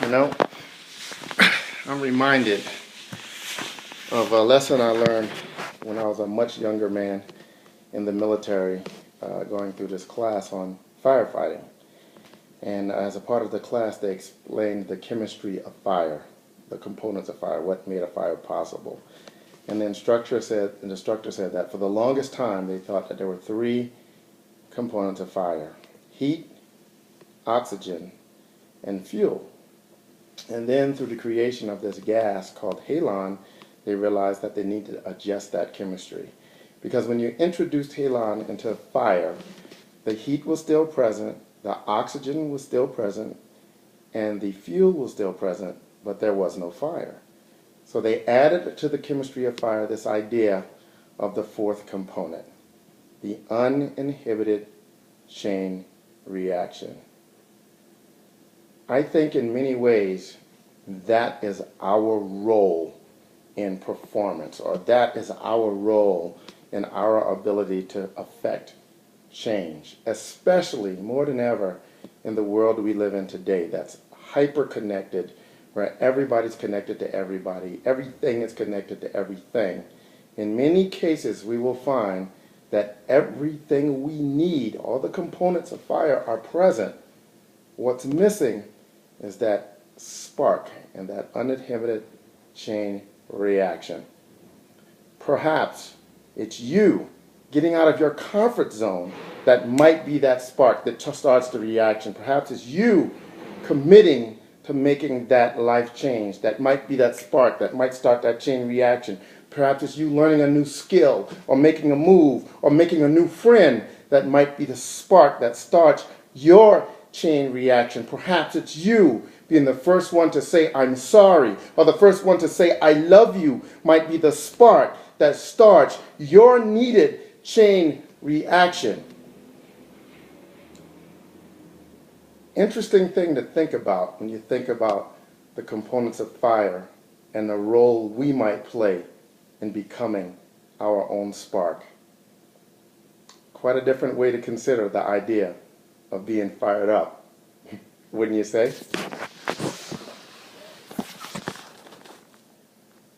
You know, I'm reminded of a lesson I learned when I was a much younger man in the military, going through this class on firefighting. And as a part of the class, they explained the chemistry of fire, the components of fire, what made a fire possible. And the instructor said that for the longest time they thought that there were three components of fire: heat, oxygen, and fuel. And then through the creation of this gas called halon, they realized that they needed to adjust that chemistry. Because when you introduced halon into fire, the heat was still present, the oxygen was still present, and the fuel was still present, but there was no fire. So they added to the chemistry of fire this idea of the fourth component, the uninhibited chain reaction. I think in many ways that is our role in performance, or that is our role in our ability to affect change, especially more than ever in the world we live in today that's hyper-connected, where everybody's connected to everybody, everything is connected to everything. In many cases, we will find that everything we need, all the components of fire are present. What's missing is that spark and that uninhibited chain reaction. Perhaps it's you getting out of your comfort zone that might be that spark that starts the reaction. Perhaps it's you committing to making that life change that might be that spark that might start that chain reaction. Perhaps it's you learning a new skill or making a move or making a new friend that might be the spark that starts your chain reaction. Perhaps it's you being the first one to say I'm sorry, or the first one to say I love you might be the spark that starts your needed chain reaction. Interesting thing to think about when you think about the components of fire and the role we might play in becoming our own spark. Quite a different way to consider the idea of being fired up, wouldn't you say?